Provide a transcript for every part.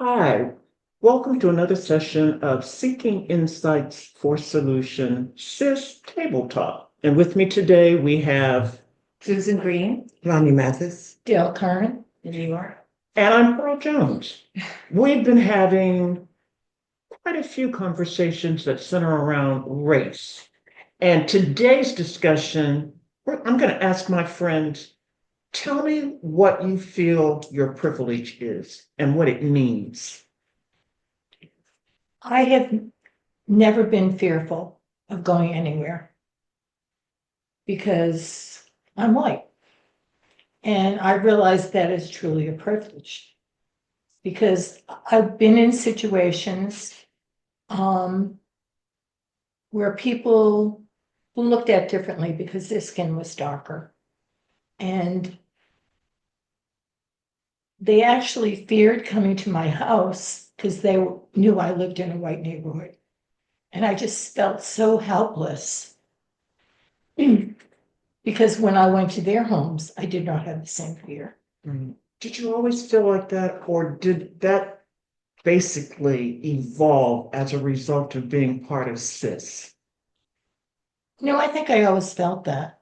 Hi, welcome to another session of Seeking Insights for Solution, SIS Table Talk. And with me today, we have Susan Green, Lonnie Mathis. Dale Curran, and you are. and I'm Pearl Jones. We've been having quite a few conversations that center around race. And today's discussion, I'm going to ask my friends, tell me what you feel your privilege is and what it means. I have never been fearful of going anywhere because I'm white. And I realize that is truly a privilege because I've been in situations where people were looked at differently because their skin was darker. And they actually feared coming to my house because they knew I lived in a white neighborhood. And I just felt so helpless because when I went to their homes, I did not have the same fear. Did you always feel like that, or did that basically evolve as a result of being part of SIS? No, I think I always felt that.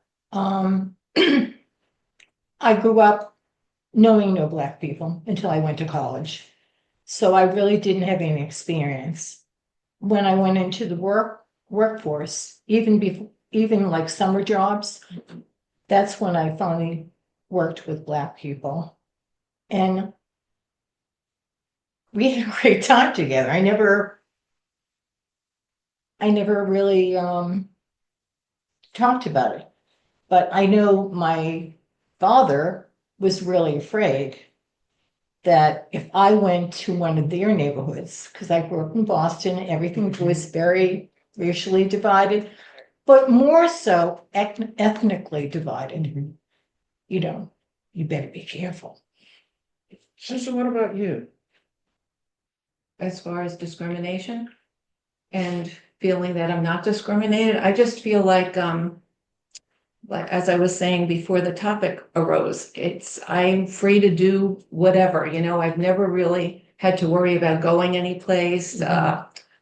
I grew up knowing no Black people until I went to college. So I really didn't have any experience. When I went into the workforce, even like summer jobs, that's when I finally worked with Black people. And we had a great time together. I never really talked about it. But I know my father was really afraid that if I went to one of their neighborhoods, because I grew up in Boston, everything was very racially divided, but more so ethnically divided. You know, you better be careful. So what about you? As far as discrimination and feeling that I'm not discriminated, I just feel like as I was saying before the topic arose, I'm free to do whatever, I've never really had to worry about going any place,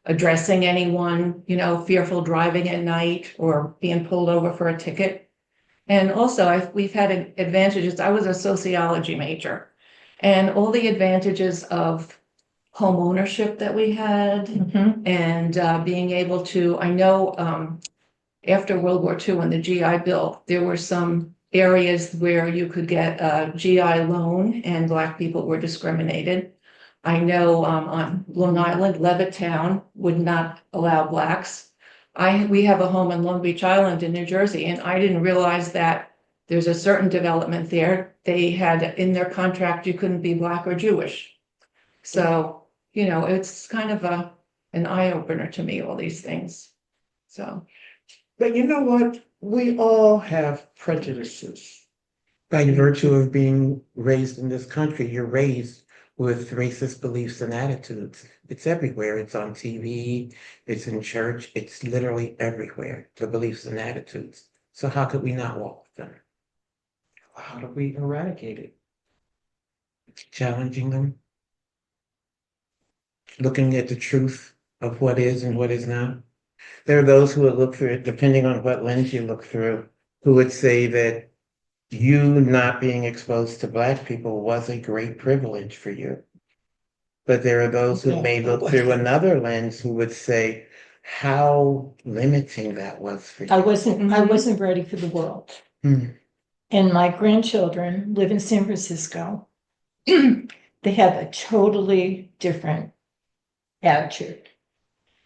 addressing anyone, fearful driving at night or being pulled over for a ticket. And also we've had advantages. I was a sociology major, and all the advantages of home ownership that we had, and being able to, I know after World War II and the GI Bill, there were some areas where you could get a GI loan and Black people were discriminated. I know on Long Island, Levittown would not allow Blacks. We have a home in Long Beach Island in New Jersey, and I didn't realize that there's a certain development there. They had in their contract, you couldn't be Black or Jewish. So, it's kind of an eye opener to me, all these things. So. But you know what? We all have prejudices. By virtue of being raised in this country, you're raised with racist beliefs and attitudes. It's everywhere. It's on TV, it's in church, it's literally everywhere, the beliefs and attitudes. So how could we not walk with them? How do we eradicate it? Challenging them, looking at the truth of what is and what is not. There are those who would look through it, depending on what lens you look through, who would say that you not being exposed to Black people was a great privilege for you. But there are those who may look through another lens who would say how limiting that was for you. I wasn't ready for the world. And my grandchildren live in San Francisco. They have a totally different attitude.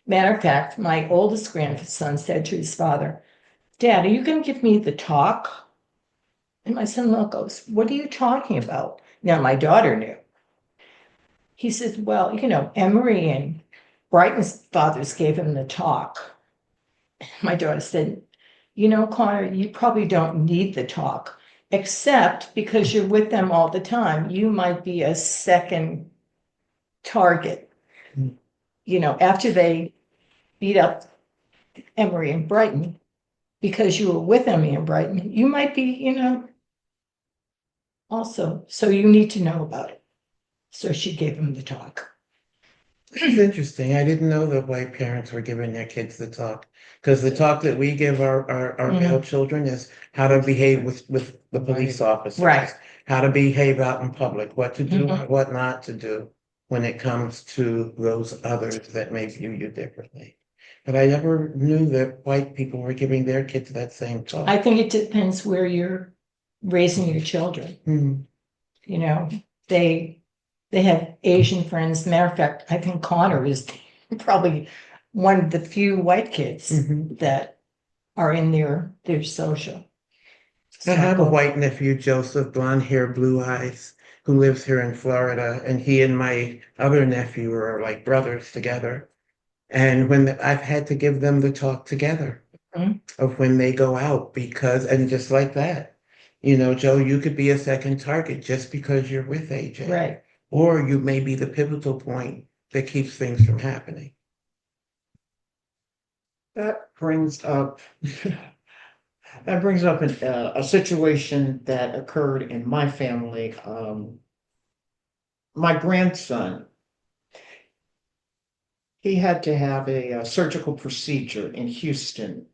Matter of fact, my oldest grandson said to his father, "Dad, are you going to give me the talk?" And my son-in-law goes, "What are you talking about?" Now, my daughter knew. He says, "Well, Emory and Brighton's fathers gave him the talk." My daughter said, "Connor, you probably don't need the talk, except because you're with them all the time. You might be a second target." After they beat up Emory and Brighton, because you were with Emory and Brighton, you might be, also. So you need to know about it. So she gave him the talk. It's interesting. I didn't know that white parents were giving their kids the talk. Because the talk that we give our male children is how to behave with the police officers. Right. How to behave out in public, what to do, Mhm. what not to do when it comes to those others that may view you differently. But I never knew that white people were giving their kids that same talk. I think it depends where you're raising your children. Hmm. You know, they have Asian friends. Matter of fact, I think Connor is probably one of the few white kids Mhm. that are in their social. I have a circle. white nephew, Joseph, blonde hair, blue eyes, who lives here in Florida, and he and my other nephew are like brothers together. And I've had to give them the talk together Mhm. of when they go out, because, and just like that, Joe, you could be a second target just because you're with AJ. Right. Or you may be the pivotal point that keeps things from happening. That brings up a situation that occurred in my family. My grandson, he had to have a surgical procedure in Houston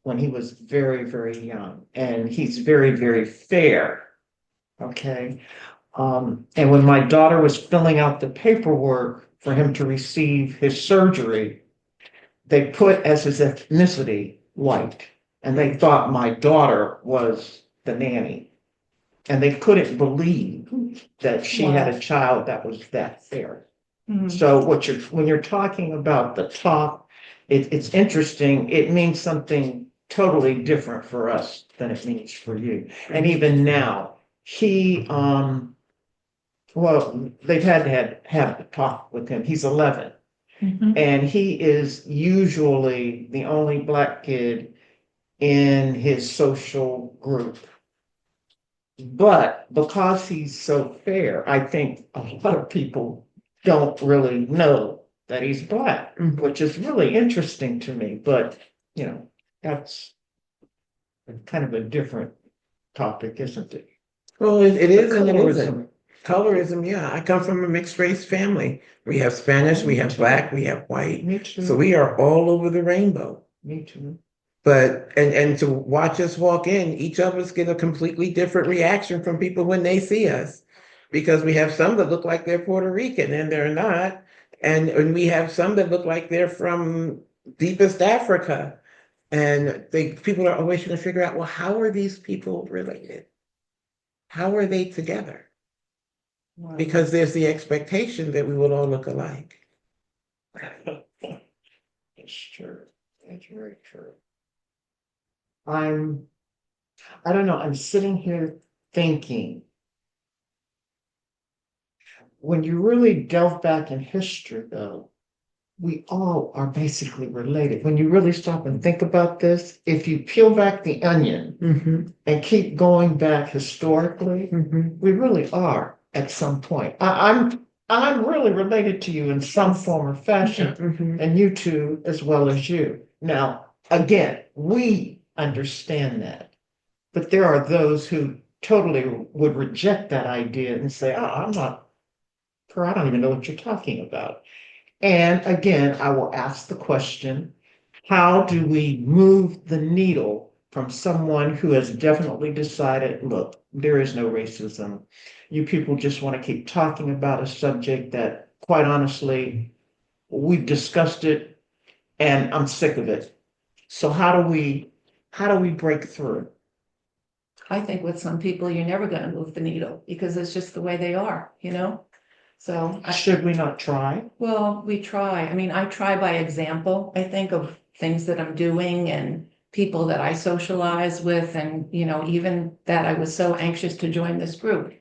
when he was very, very young, and he's very, very fair. Okay. And when my daughter was filling out the paperwork for him to receive his surgery, they put as his ethnicity white, and they thought my daughter was the nanny. And they couldn't believe that she had a child that was that fair. Mhm. So when you're talking about the talk, it's interesting. It means something totally different for us than it means for you. And even now, well, they've had to have a talk with him. He's 11. Mhm. And he is usually the only Black kid in his social group. But because he's so fair, I think a lot of people don't really know that he's Black, which is really interesting to me. But, that's kind of a different topic, isn't it? Well, it is and it Colorism. isn't. Colorism, yeah. I come from a mixed race family. We have Spanish, we have Black, we have white. Me too. So we are all over the rainbow. Me too. But and to watch us walk in, each of us get a completely different reaction from people when they see us. Because we have some that look like they're Puerto Rican and they're not. And we have some that look like they're from deepest Africa. And people are always trying to figure out, well, how are these people related? How are they together? Because there's the expectation that we will all look alike. It's true. It's very true. I don't know, I'm sitting here thinking, when you really delve back in history, though, we all are basically related. When you really stop and think about this, if you peel back the onion Mm-hmm. and keep going back historically, Mm-hmm. we really are at some point. I'm really related to you in some form or fashion, Mm-hmm. and you too, as well as you. Now, again, we understand that, but there are those who totally would reject that idea and say, "Oh, I'm not, I don't even know what you're talking about." And again, I will ask the question, how do we move the needle from someone who has definitely decided, look, there is no racism. You people just want to keep talking about a subject that, quite honestly, we've discussed it and I'm sick of it. So how do we break through? I think with some people, you're never gonna move the needle because it's just the way they are, you know? So, Should we not try? well, we try. I mean, I try by example, I think, of things that I'm doing and people that I socialize with, and, even that I was so anxious to join this group.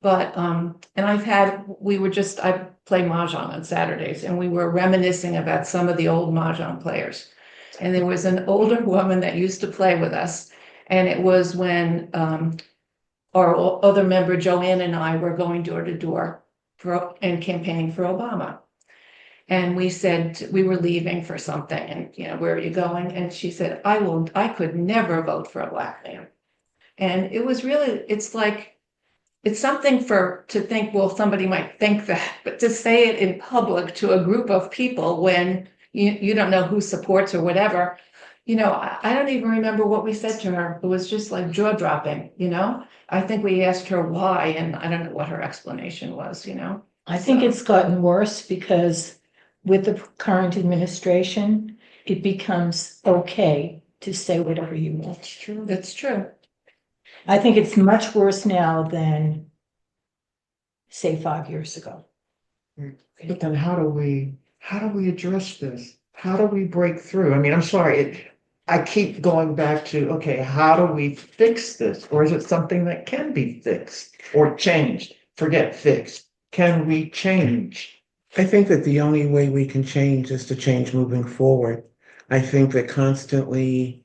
But, and I play Mahjong on Saturdays, and we were reminiscing about some of the old Mahjong players. And there was an older woman that used to play with us, and it was when, our other member, Joanne, and I were going door to door and campaigning for Obama. And we said we were leaving for something, and, where are you going? And she said, I could never vote for a Black man. And it was really, it's like, it's something to think, well, somebody might think that, but to say it in public to a group of people when you don't know who supports or whatever, I don't even remember what we said to her. It was just like jaw dropping, I think we asked her why, and I don't know what her explanation was. I think So- it's gotten worse because with the current administration, it becomes okay to say whatever you want. True. That's true. I think it's much worse now than, say, 5 years ago. But then how do we address this? How do we break through? I mean, I'm sorry, I keep going back to, okay, how do we fix this? Or is it something that can be fixed or changed? Forget fixed. Can we change? I think that the only way we can change is to change moving forward. I think that constantly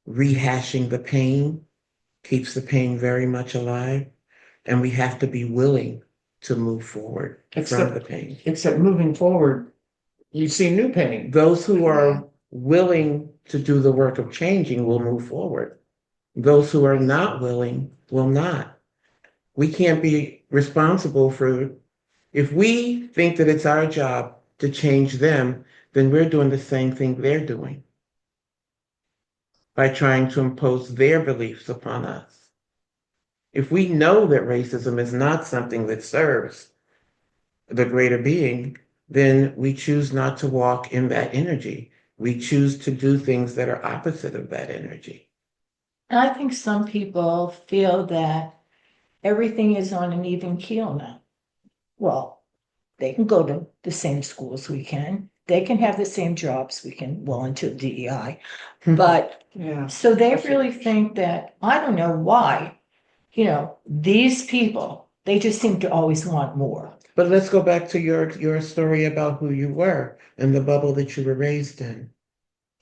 rehashing the pain keeps the pain very much alive, and we have to be willing to move forward from Except- the pain. Except moving forward, you see new pain. Those who are willing to do the work of changing will move forward. Those who are not willing will not. We can't be responsible for, if we think that it's our job to change them, then we're doing the same thing they're doing by trying to impose their beliefs upon us. If we know that racism is not something that serves the greater being, then we choose not to walk in that energy. We choose to do things that are opposite of that energy. And I think some people feel that everything is on an even keel now. Well, they can go to the same schools we can. They can have the same jobs we can, well, until DEI. But Yeah. so they really think that, I don't know why, these people, they just seem to always want more. But let's go back to your story about who you were and the bubble that you were raised in.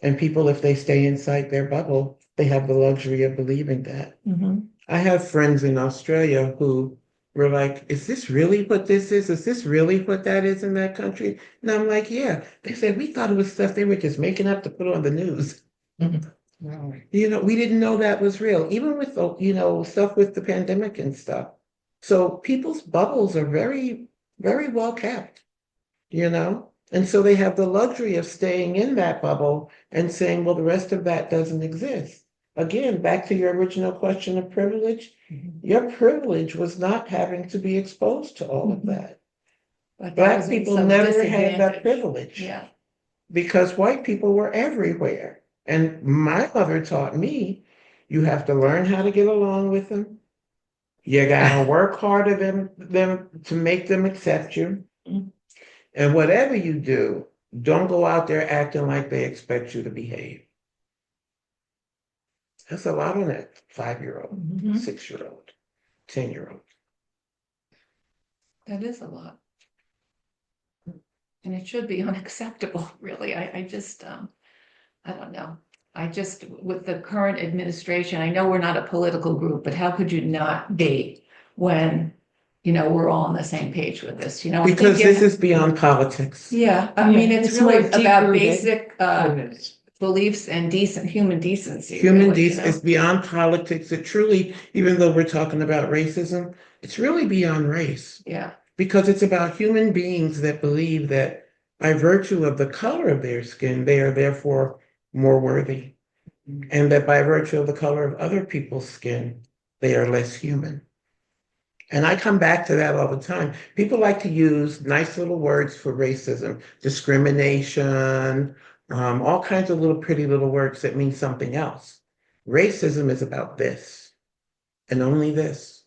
And people, if they stay inside their bubble, they have the luxury of believing that. Mhm. I have friends in Australia who were like, is this really what this is? Is this really what that is in that country? And I'm like, yeah. They said, we thought it was stuff they were just making up to put on the news. Wow. We didn't know that was real, even with the, stuff with the pandemic and stuff. So people's bubbles are very, very well kept. And so they have the luxury of staying in that bubble and saying, well, the rest of that doesn't exist. Again, back to your original question of privilege. Your privilege was not having to be exposed to all of that. But that Black was in people some never had that disadvantage. privilege. Yeah. Because white people were everywhere. And my mother taught me, you have to learn how to get along with them. You gotta work harder than them to make them accept you. And whatever you do, don't go out there acting like they expect you to behave. That's a lot on that 5-year-old, Mhm. 6-year-old, 10-year-old. That is a lot. And it should be unacceptable, really. I just, I don't know. With the current administration, I know we're not a political group, but how could you not be when, we're all on the same page with this, I'm Because this thinking- is beyond politics. Yeah, I mean, Yeah, it's it's really more about deep-rooted. basic, Goodness. beliefs and human decency. Human really, decency is beyond politics. It truly, even though we're talking about racism, it's really beyond race. Yeah, Because it's about human beings that believe that by virtue of the color of their skin, they are therefore more worthy. And that by virtue of the color of other people's skin, they are less human. And I come back to that all the time. People like to use nice little words for racism, discrimination, all kinds of little pretty little words that mean something else. Racism is about this and only this.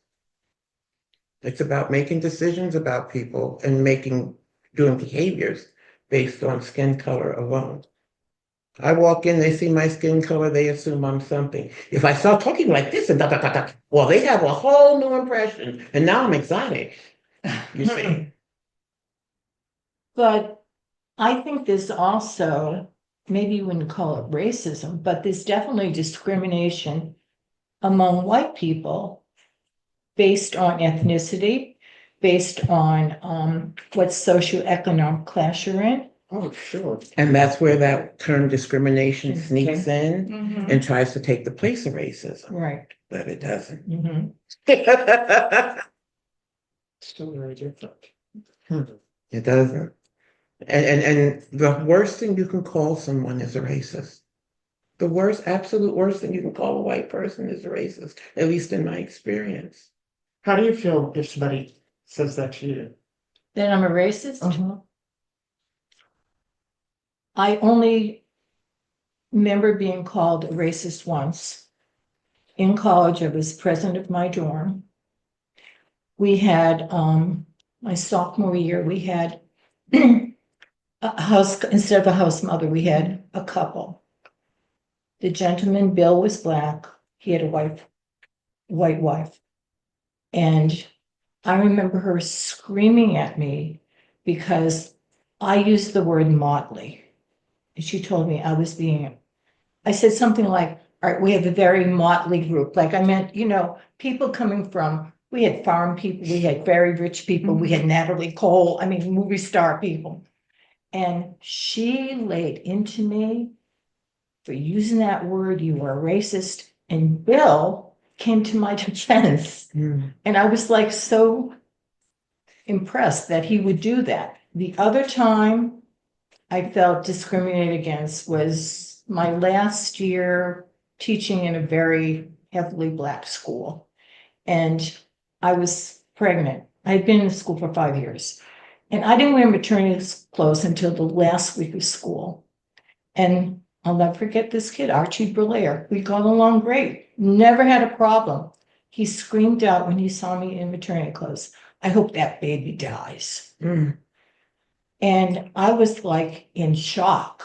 It's about making decisions about people and doing behaviors based on skin color alone. I walk in, they see my skin color, they assume I'm something. If I start talking like this and well, they have a whole new impression, and now I'm exotic. You see? But I think there's also, maybe you wouldn't call it racism, but there's definitely discrimination among white people based on ethnicity, based on what socioeconomic class you're in. Oh, sure. And that's where that term discrimination sneaks in Mhm. and tries to take the place of racism, Right. but it doesn't. Mhm. Still very different. It doesn't. And the worst thing you can call someone is a racist. The worst, absolute worst thing you can call a white person is a racist, at least in my experience. How do you feel if somebody says that to you? Then I'm a racist. Uh-huh. I only remember being called a racist once. In college, I was president of my dorm. We had, my sophomore year, we had a house, instead of a house mother, we had a couple. The gentleman, Bill, was black. He had a white wife. And I remember her screaming at me because I used the word motley. And she told me I said something like, all right, we have a very motley group. Like I meant, people coming from, we had farm people, we had very rich people, we had Natalie Cole, movie star people. And she laid into me for using that word, you were a racist. And Bill came to my defense. And I was like so impressed that he would do that. The other time I felt discriminated against was my last year teaching in a very heavily black school. And I was pregnant. I had been in school for 5 years. And I didn't wear maternity clothes until the last week of school. And I'll never forget this kid, Archie Berlaire. We got along great, never had a problem. He screamed out when he saw me in maternity clothes, I hope that baby dies. And I was like in shock.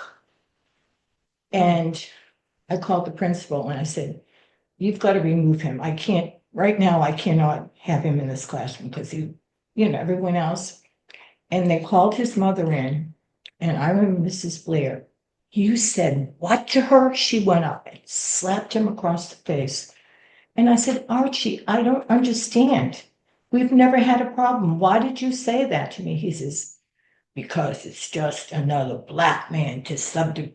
And I called the principal and I said, you've got to remove him. Right now, I cannot have him in this classroom because everyone else. And they called his mother in. And I remember Mrs. Blair, you said what to her? She went up and slapped him across the face. And I said, Archie, I don't understand. We've never had a problem. Why did you say that to me? He says, because it's just another black man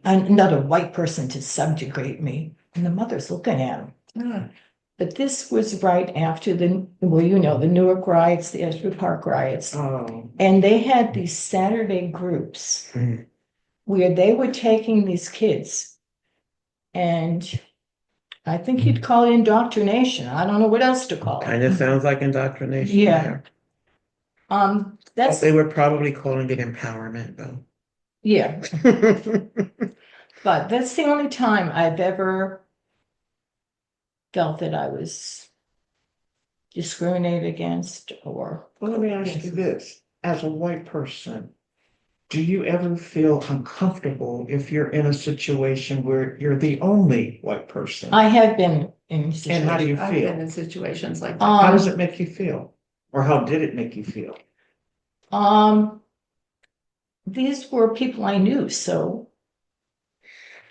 another white person to subjugate me. And the mother's looking at him. But this was right after the Newark riots, the Edgewood Park riots. Oh. And they had these Saturday groups where they were taking these kids. And I think you'd call it indoctrination. I don't know what else to call it. Kind of sounds like indoctrination. Yeah. They were probably calling it empowerment, though. Yeah. But that's the only time I've ever felt that I was discriminated against or. Well, let me ask you this. As a white person, do you ever feel uncomfortable if you're in a situation where you're the only white person? I have been in situations. And how do you I've feel? been in situations like that. How does it make you feel? Or how did it make you feel? These were people I knew, so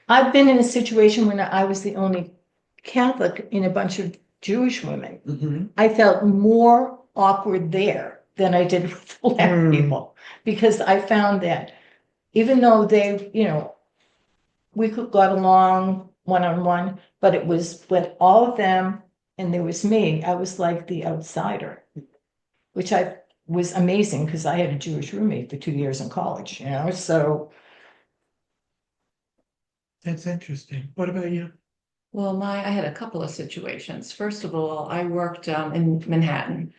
I've been in a situation when I was the only Catholic in a bunch of Jewish women. I felt more awkward there than I did with black people, because I found that even though we got along one-on-one, but it was with all of them and there was me, I was like the outsider, which was amazing because I had a Jewish roommate for 2 years in college, so. That's interesting. What about you? Well, I had a couple of situations. First of all, I worked in Manhattan.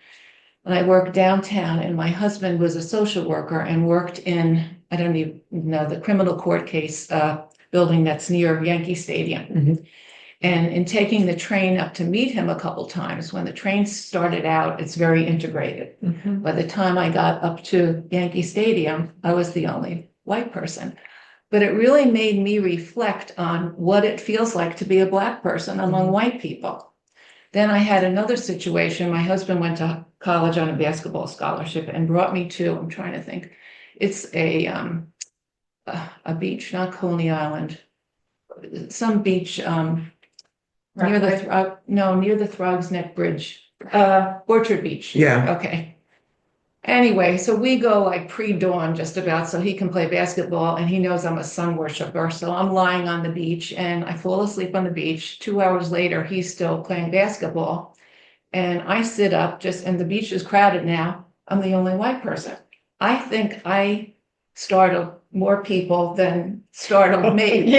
And I worked downtown, and my husband was a social worker and worked in, I don't even know, the criminal court case building that's near Yankee Stadium. And in taking the train up to meet him a couple times, when the train started out, it's very integrated. By the time I got up to Yankee Stadium, I was the only white person. But it really made me reflect on what it feels like to be a black person among white people. Then I had another situation. My husband went to college on a basketball scholarship and brought me to, I'm trying to think, it's a beach, not Coney Island, some beach near the Throgs Neck Bridge, Orchard Beach. Yeah. Okay. Anyway, so we go like pre-dawn just about so he can play basketball, and he knows I'm a sun worshiper. So I'm lying on the beach and I fall asleep on the beach. 2 hours later, he's still playing basketball. And I sit up and the beach is crowded now. I'm the only white person. I think I startled more people than startled me.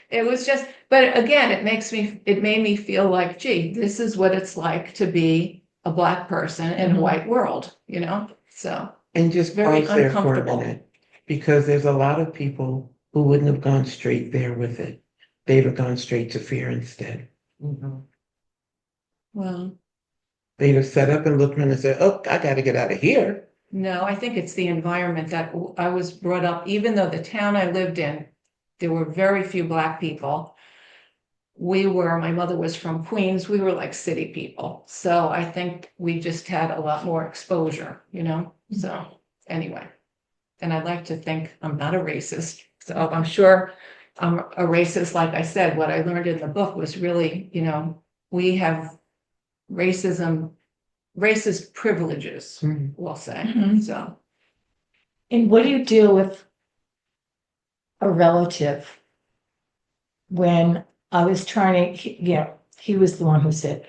It was just, but again, it made me feel like, gee, this is what it's like to be a Black person in a white world, so. And just Very pause there for a uncomfortable. minute, because there's a lot of people who wouldn't have gone straight there with it. They'd have gone straight to fear instead. Mhm. Well, They'd have set up and looked around and said, oh, I gotta get out of here. no, I think it's the environment that I was brought up, even though the town I lived in, there were very few Black people. My mother was from Queens, we were like city people. So I think we just had a lot more exposure, so anyway. And I'd like to think I'm not a racist, so I'm sure I'm a racist. Like I said, what I learned in the book was really, we have racism, racist privileges, Mhm. we'll say, Mhm. so. And what do you do with a relative when I was trying to, he was the one who said,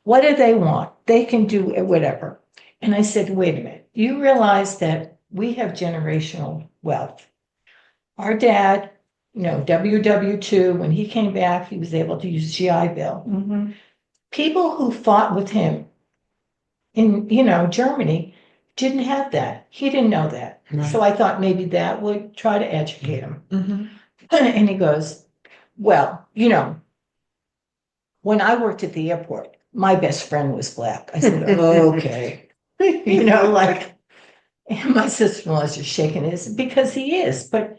what do they want? They can do whatever. And I said, wait a minute, you realize that we have generational wealth. Our dad, WW2, when he came back, he was able to use GI Bill. Mhm. People who fought with him in, Germany didn't have that. He didn't know that. Right. So I thought maybe that would try to educate him. Mhm. And he goes, well, when I worked at the airport, my best friend was Black. I said, okay. Like, and my sister-in-law's just shaking his, because he is, but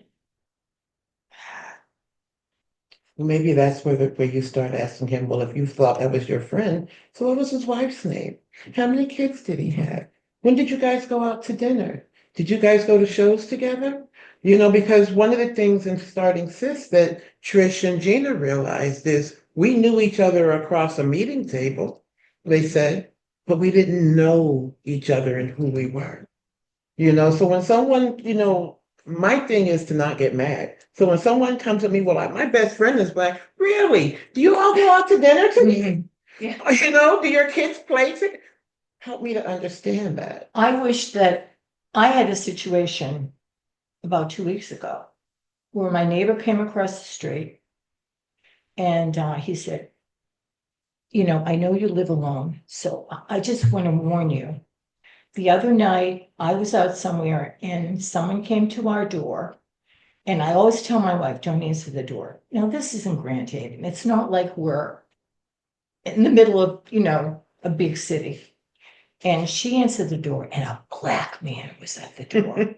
Maybe that's where you start asking him, well, if you thought that was your friend, so what was his wife's name? How many kids did he have? When did you guys go out to dinner? Did you guys go to shows together? Because one of the things in starting SIS that Trish and Gina realized is we knew each other across a meeting table, they said, but we didn't know each other and who we were. So when someone, my thing is to not get mad. So when someone comes to me, well, my best friend is Black, really? Do you all go out to dinner together? Yeah. Do your kids play together? Help me to understand that. I wish that I had a situation about 2 weeks ago where my neighbor came across the street and he said, I know you live alone, so I just want to warn you. The other night, I was out somewhere and someone came to our door. And I always tell my wife, don't answer the door. Now, this isn't Grand Haven. It's not like we're in the middle of, a big city. And she answered the door, and a Black man was at the door.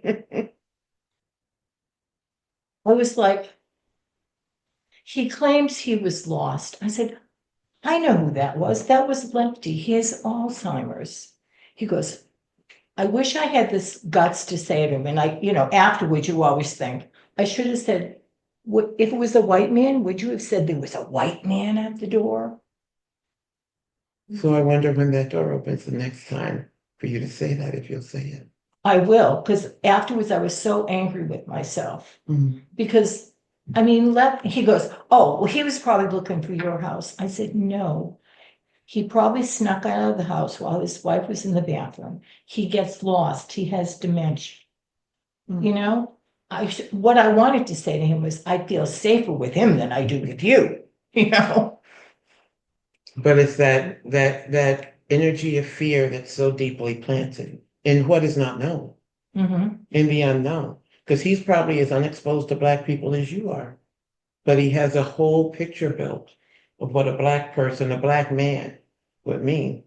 I was like, he claims he was lost. I said, I know who that was. That was Lefty. He has Alzheimer's. He goes, I wish I had this guts to say to him. And afterwards, you always think, I should have said, if it was a white man, would you have said there was a white man at the door? So I wonder when that door opens the next time for you to say that, if you'll say it. I will, because afterwards I was so angry with myself. Mhm. Because, he goes, oh, well, he was probably looking for your house. I said, no. He probably snuck out of the house while his wife was in the bathroom. He gets lost. He has dementia. What I wanted to say to him was, I feel safer with him than I do with you, But it's that energy of fear that's so deeply planted in what is not known, Mhm. in the unknown. Because he's probably as unexposed to Black people as you are. But he has a whole picture built of what a Black person, a Black man would mean,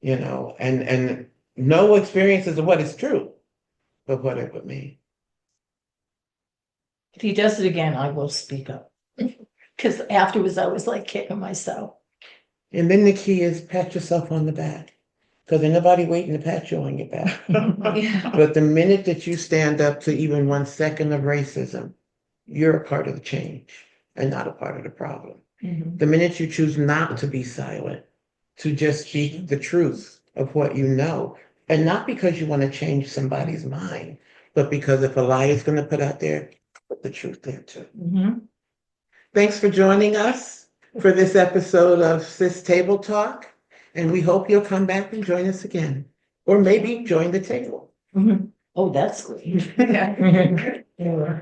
and no experiences of what is true, but what it would mean. If he does it again, I will speak up. Because afterwards I was like kicking myself. And then the key is pat yourself on the back. Because ain't nobody waiting to pat you on your back. Yeah. But the minute that you stand up to even 1 second of racism, you're a part of the change and not a part of the problem. Mhm. The minute you choose not to be silent, to just speak the truth of what you know, and not because you want to change somebody's mind, but because if a lie is going to put out there, put the truth there too. Mhm. Thanks for joining us for this episode of SIS Table Talk. And we hope you'll come back and join us again, or maybe join the table. Oh, that's good. Yeah. Yeah.